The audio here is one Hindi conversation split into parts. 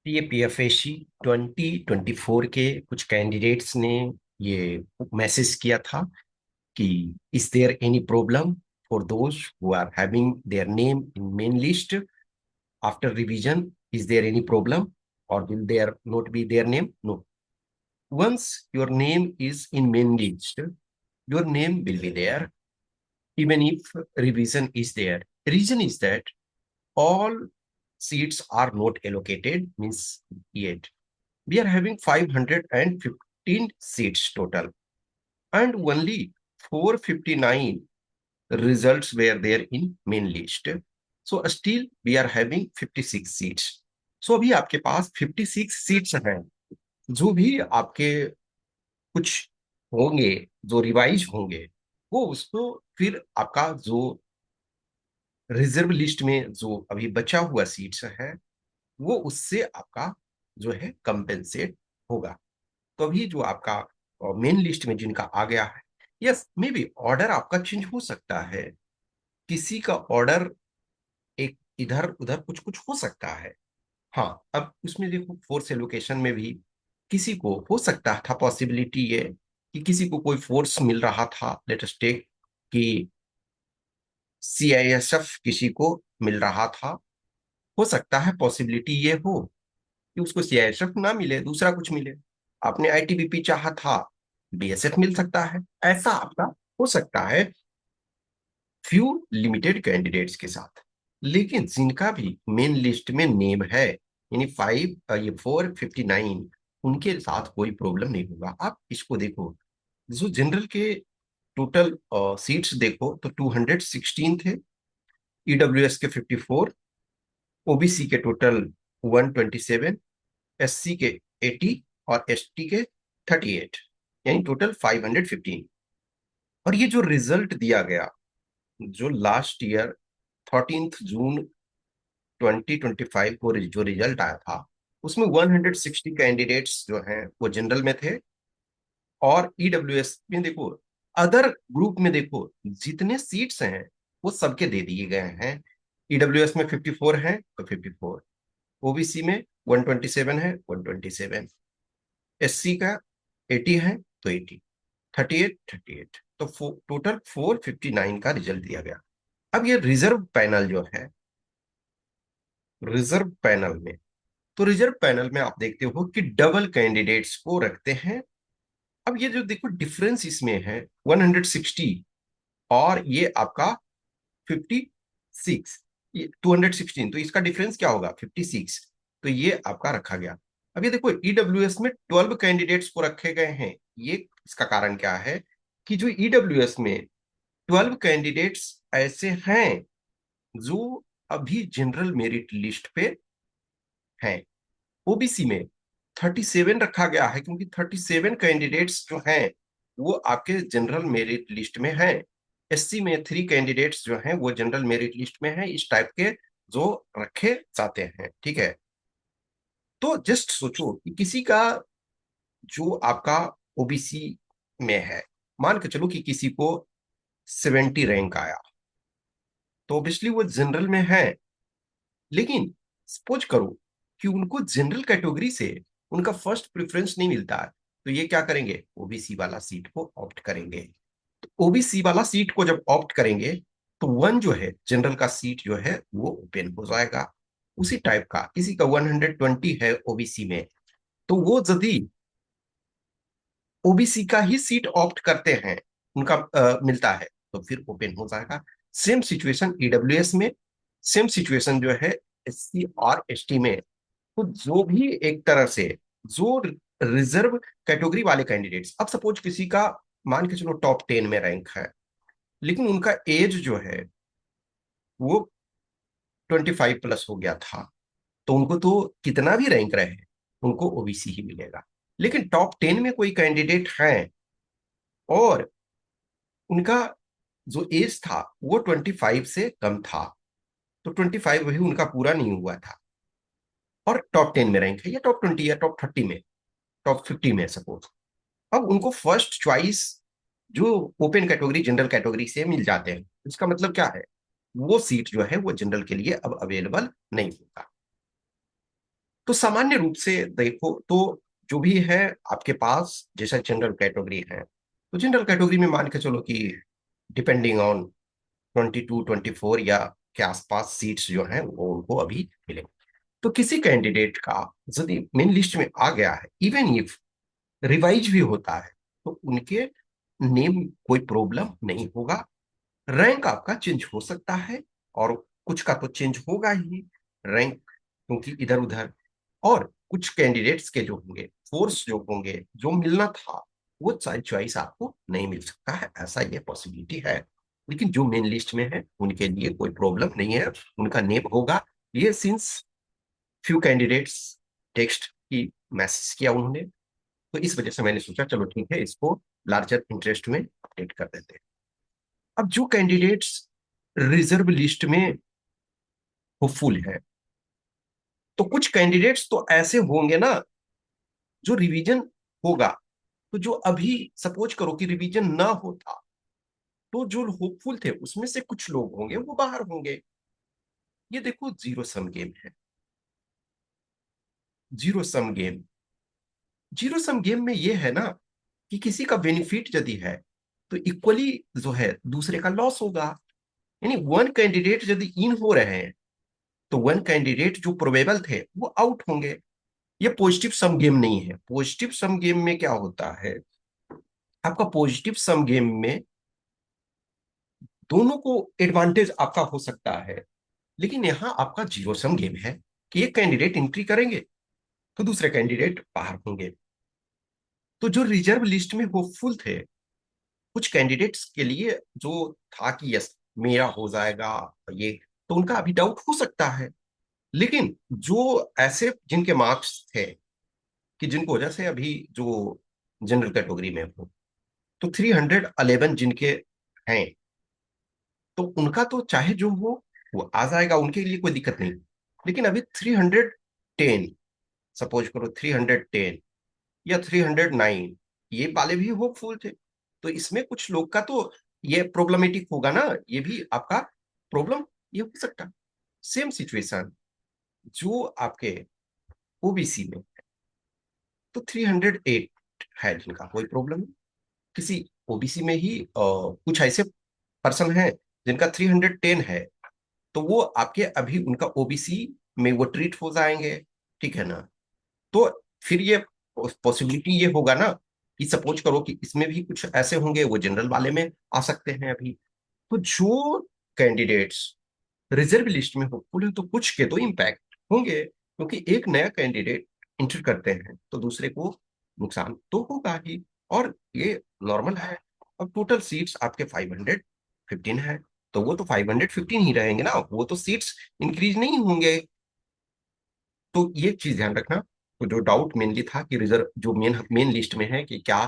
ये पीएफएससी 2024 के कुछ कैंडिडेट्स ने ये मैसेज किया था कि is there any problem for those who are having their name in main list after revision, is there any problem or will there not be their name? No, once your name is in main list, your name will be there even if revision is there. Reason is that all seats are not allocated, means yet we are having 515 seats total and only 459 results were there in main list. So still we are having 56 seats. So अभी आपके पास 56 सीट्स हैं। जो भी आपके कुछ होंगे, जो रिवाइज होंगे, वो उसको फिर आपका जो रिजर्व लिस्ट में जो अभी बचा हुआ सीट्स है वो उससे आपका जो है कंपेंसेट होगा। तो अभी जो आपका मेन लिस्ट में जिनका आ गया है, यस मे बी ऑर्डर आपका चेंज हो सकता है, किसी का ऑर्डर एक इधर उधर कुछ कुछ हो सकता है। हाँ, अब उसमें देखो फोर्स एलोकेशन में भी किसी को हो सकता था पॉसिबिलिटी ये कि किसी को कोई फोर्स मिल रहा था, लेट अस टेक कि सीआईएसएफ किसी को मिल रहा था। हो सकता है पॉसिबिलिटी ये हो कि उसको सीआईएसएफ ना मिले, दूसरा कुछ मिले। आपने आईटीबीपी चाहा था, बीएसएफ मिल सकता है। ऐसा आपका हो सकता है फ्यू लिमिटेड कैंडिडेट्स के साथ। लेकिन जिनका भी मेन लिस्ट में नेम है, यानी 459, उनके साथ कोई प्रॉब्लम नहीं होगा। आप इसको देखो, जो जनरल के टोटल सीट्स देखो तो 216 थे, ईडब्ल्यूएस के 54, ओबीसी के टोटल 127, एससी के 80 और एसटी के 38, यानी टोटल 515। और ये जो रिजल्ट दिया गया, जो लास्ट ईयर 13 जून 2025 को जो रिजल्ट आया था, उसमें 160 कैंडिडेट्स जो हैं वो जनरल में थे। और ईडब्ल्यूएस में देखो, अदर ग्रुप में देखो, जितने सीट्स हैं वो सबके दे दिए गए हैं। ईडब्ल्यूएस में 54 हैं तो 54, ओबीसी में 127 है 127, एससी का 80 है तो 80, 38 38, तो टोटल 459 का रिजल्ट दिया गया। अब ये रिजर्व पैनल जो है, रिजर्व पैनल में, तो रिजर्व पैनल में आप देखते हो कि डबल कैंडिडेट्स को रखते हैं। अब ये जो देखो डिफरेंस इसमें है 160 और ये आपका 56, ये 216, तो इसका डिफरेंस क्या होगा 56। तो ये आपका रखा गया। अब ये देखो ईडब्ल्यूएस में 12 कैंडिडेट्स को रखे गए हैं। ये इसका कारण क्या है कि जो ईडब्ल्यूएस में 12 कैंडिडेट्स ऐसे हैं जो अभी जनरल मेरिट लिस्ट पे हैं। ओबीसी में 37 रखा गया है क्योंकि 37 कैंडिडेट्स जो हैं वो आपके जनरल मेरिट लिस्ट में हैं। एससी में 3 कैंडिडेट्स जो हैं वो जनरल मेरिट लिस्ट में हैं, इस टाइप के जो रखे जाते हैं। ठीक है, तो जस्ट सोचो कि किसी का जो आपका ओबीसी में है, मान के चलो कि किसी को 70 रैंक आया, तो ऑब्वियसली वो जनरल में है। लेकिन सपोज करो कि उनको जनरल कैटेगरी से उनका फर्स्ट प्रेफरेंस नहीं मिलता है, तो ये क्या करेंगे, ओबीसी वाला सीट को ऑप्ट करेंगे। तो ओबीसी वाला सीट को जब ऑप्ट करेंगे तो वन जो है जनरल का सीट जो है वो ओपन हो जाएगा। उसी टाइप का किसी का 120 है ओबीसी में, तो वो यदि ओबीसी का ही सीट ऑप्ट करते हैं, उनका मिलता है, तो फिर ओपन हो जाएगा। सेम सिचुएशन ईडब्ल्यूएस में, सेम सिचुएशन जो है एससी और एसटी में। तो जो भी एक तरह से जो रिजर्व कैटेगरी वाले कैंडिडेट्स, अब सपोज किसी का मान के चलो टॉप 10 में रैंक है, लेकिन उनका एज जो है वो 25+ हो गया था, तो उनको तो कितना भी रैंक रहे उनको ओबीसी ही मिलेगा। लेकिन टॉप 10 में कोई कैंडिडेट है और उनका जो एज था वो 25 से कम था, तो 25 वही उनका पूरा नहीं हुआ था, और टॉप 10 में रैंक है या टॉप 20 या टॉप 30 में, टॉप 50 में सपोज, अब उनको फर्स्ट चॉइस जो ओपन कैटेगरी जनरल कैटेगरी से मिल जाते हैं। इसका मतलब क्या है, वो सीट जो है वो जनरल के लिए अब अवेलेबल नहीं होगा। तो सामान्य रूप से देखो तो जो भी है आपके पास, जैसा जनरल कैटेगरी है, तो जनरल कैटेगरी में मान के चलो कि डिपेंडिंग ऑन 22 24 या के आसपास सीट्स जो हैं वो उनको अभी मिले। तो किसी कैंडिडेट का यदि मेन लिस्ट में आ गया है, इवन इफ रिवाइज भी होता है, तो उनके नेम कोई प्रॉब्लम नहीं होगा। रैंक आपका चेंज हो सकता है, और कुछ का तो चेंज होगा ही रैंक, क्योंकि इधर उधर। और कुछ कैंडिडेट्स के जो होंगे, फोर्स जो होंगे, जो मिलना था वो चॉइस आपको नहीं मिल सकता है, ऐसा ये पॉसिबिलिटी है। लेकिन जो मेन लिस्ट में है उनके लिए कोई प्रॉब्लम नहीं है, उनका नेम होगा। ये सिंस फ्यू कैंडिडेट्स टेक्स्ट की मैसेज किया उन्होंने, तो इस वजह से मैंने सोचा चलो ठीक है, इसको लार्जर इंटरेस्ट में अपडेट कर देते हैं। अब जो कैंडिडेट्स रिजर्व लिस्ट में होपफुल है, तो कुछ कैंडिडेट्स तो ऐसे होंगे ना जो रिवीजन होगा, तो जो अभी सपोज करो कि रिवीजन ना होता, तो जो होपफुल थे उसमें से कुछ लोग होंगे वो बाहर होंगे। ये देखो जीरो सम गेम है। Zero sum game, zero sum game में ये है ना कि किसी का बेनिफिट यदि है तो इक्वली जो है दूसरे का लॉस होगा। यानी वन कैंडिडेट यदि इन हो रहे हैं, तो वन कैंडिडेट जो प्रोबेबल थे वो आउट होंगे। ये पॉजिटिव सम गेम नहीं है। पॉजिटिव सम गेम में क्या होता है, आपका पॉजिटिव सम गेम में दोनों को एडवांटेज आपका हो सकता है। लेकिन यहां आपका जीरो सम गेम है कि एक कैंडिडेट एंट्री करेंगे तो दूसरे कैंडिडेट बाहर होंगे। तो जो रिजर्व लिस्ट में होपफुल थे कुछ कैंडिडेट्स के लिए, जो था कि यस मेरा हो जाएगा ये, तो उनका अभी डाउट हो सकता है। लेकिन जो ऐसे जिनके मार्क्स थे कि जिनको वजह से अभी जो जनरल कैटेगरी में हो, तो 311 जिनके हैं, तो उनका तो चाहे जो हो वो आ जाएगा, उनके लिए कोई दिक्कत नहीं। लेकिन अभी 310, सपोज करो 310 या 309, ये वाले भी होपफुल थे। तो इसमें कुछ लोग का तो ये प्रॉब्लमेटिक होगा ना, ये भी आपका प्रॉब्लम ये हो सकता है। सेम सिचुएशन जो आपके ओबीसी में, तो 308 है जिनका कोई प्रॉब्लम नहीं। किसी ओबीसी में ही कुछ ऐसे पर्सन हैं जिनका 310 है, तो वो आपके अभी उनका ओबीसी में वो ट्रीट हो जाएंगे, ठीक है ना। तो फिर ये पॉसिबिलिटी ये होगा ना कि सपोज करो कि इसमें भी कुछ ऐसे होंगे वो जनरल वाले में आ सकते हैं अभी। तो जो कैंडिडेट्स रिजर्व लिस्ट में होपफुल है, तो कुछ के तो इम्पैक्ट होंगे, क्योंकि एक नया कैंडिडेट इंटर करते हैं तो दूसरे को नुकसान तो होगा ही, और ये नॉर्मल है। अब टोटल सीट्स आपके 515 है, तो वो तो 515 ही रहेंगे ना, वो तो सीट्स इंक्रीज नहीं होंगे। तो ये चीज ध्यान रखना। तो जो डाउट मेनली था कि रिजर्व जो मेन मेन लिस्ट में है कि क्या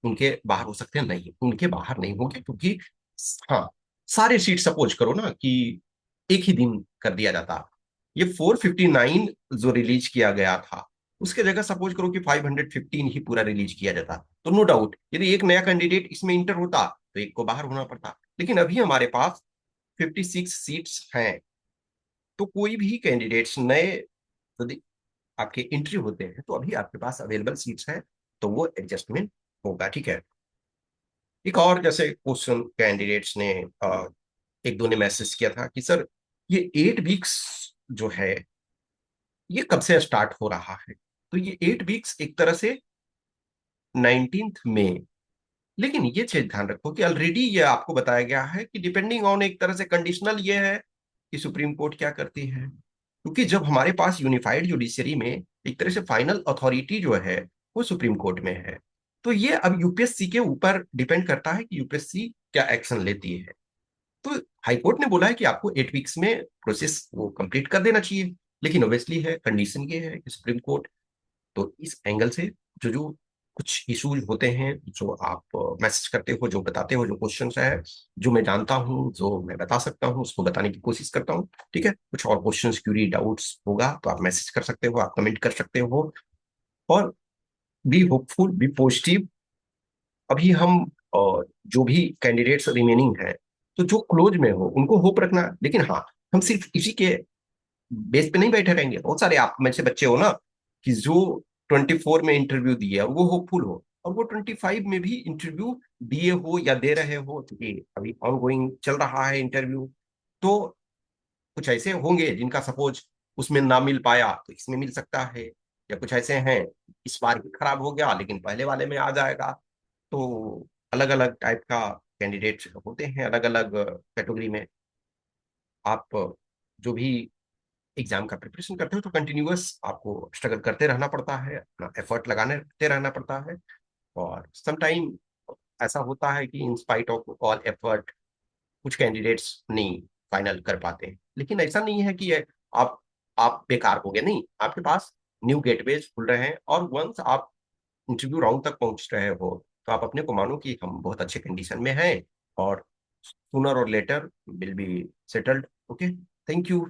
उनके बाहर हो सकते हैं, नहीं उनके बाहर नहीं होंगे, क्योंकि हाँ, सारे सीट सपोज करो ना कि एक ही दिन कर दिया जाता, ये 459 जो रिलीज किया गया था उसके जगह सपोज करो कि 515 ही पूरा रिलीज किया जाता, तो नो डाउट यदि एक नया कैंडिडेट इसमें इंटर होता तो एक को बाहर होना पड़ता। लेकिन अभी हमारे पास 56 सीट्स हैं, तो कोई भी कैंडिडेट्स नए यदि आपके एंट्री होते हैं तो अभी आपके पास अवेलेबल सीट्स हैं, तो वो एडजस्टमेंट होगा, ठीक है। एक और जैसे क्वेश्चन कैंडिडेट्स ने एक दो ने मैसेज किया था कि सर ये 8 वीक्स जो है ये कब से स्टार्ट हो रहा है। तो ये 8 वीक्स एक तरह से 19 मई। लेकिन ये चीज ध्यान रखो कि ऑलरेडी ये आपको बताया गया है कि डिपेंडिंग ऑन, एक तरह से कंडीशनल ये है कि सुप्रीम कोर्ट क्या करती है, क्योंकि जब हमारे पास यूनिफाइड जुडिशरी में एक तरह से फाइनल अथॉरिटी जो है वो सुप्रीम कोर्ट में है, तो ये अब यूपीएससी के ऊपर डिपेंड करता है कि यूपीएससी क्या एक्शन लेती है। तो हाईकोर्ट ने बोला है कि आपको 8 वीक्स में प्रोसेस वो कंप्लीट कर देना चाहिए। लेकिन ऑब्वियसली है कंडीशन ये है कि सुप्रीम कोर्ट, तो इस एंगल से जो जो कुछ इश्यूज होते हैं जो आप मैसेज करते हो, जो बताते हो, जो क्वेश्चन है, जो मैं जानता हूँ, जो मैं बता सकता हूँ उसको बताने की कोशिश करता हूँ, ठीक है। कुछ और क्वेश्चन क्यूरी डाउट्स होगा तो आप मैसेज कर सकते हो, आप कमेंट कर सकते हो। और बी होपफुल, बी पॉजिटिव। अभी हम जो भी कैंडिडेट्स रिमेनिंग है, तो जो क्लोज में हो उनको होप रखना। लेकिन हाँ, हम सिर्फ इसी के बेस पे नहीं बैठे रहेंगे, बहुत सारे आप में से बच्चे हो ना कि जो 24 में इंटरव्यू दिए और वो होपफुल हो, और वो 25 में भी इंटरव्यू दिए हो या दे रहे हो, क्योंकि अभी ऑनगोइंग चल रहा है इंटरव्यू, तो कुछ ऐसे होंगे जिनका सपोज उसमें ना मिल पाया तो इसमें मिल सकता है, या कुछ ऐसे हैं इस बार भी खराब हो गया लेकिन पहले वाले में आ जाएगा। तो अलग अलग टाइप का कैंडिडेट होते हैं अलग अलग कैटेगरी में। आप जो भी एग्जाम का प्रिपरेशन करते हो तो कंटिन्यूअस आपको स्ट्रगल करते रहना पड़ता है, अपना एफर्ट लगाते रहना पड़ता है। और समटाइम ऐसा होता है कि in spite of all effort कुछ कैंडिडेट्स नहीं फाइनल कर पाते हैं, लेकिन ऐसा नहीं है कि आप आप बेकार हो गए, नहीं, आपके पास न्यू गेटवेज खुल रहे हैं, और वंस आप इंटरव्यू राउंड तक पहुंच रहे हो तो आप अपने को मानो कि हम बहुत अच्छे कंडीशन में हैं, और सूनर और later will be settled. Okay, thank you.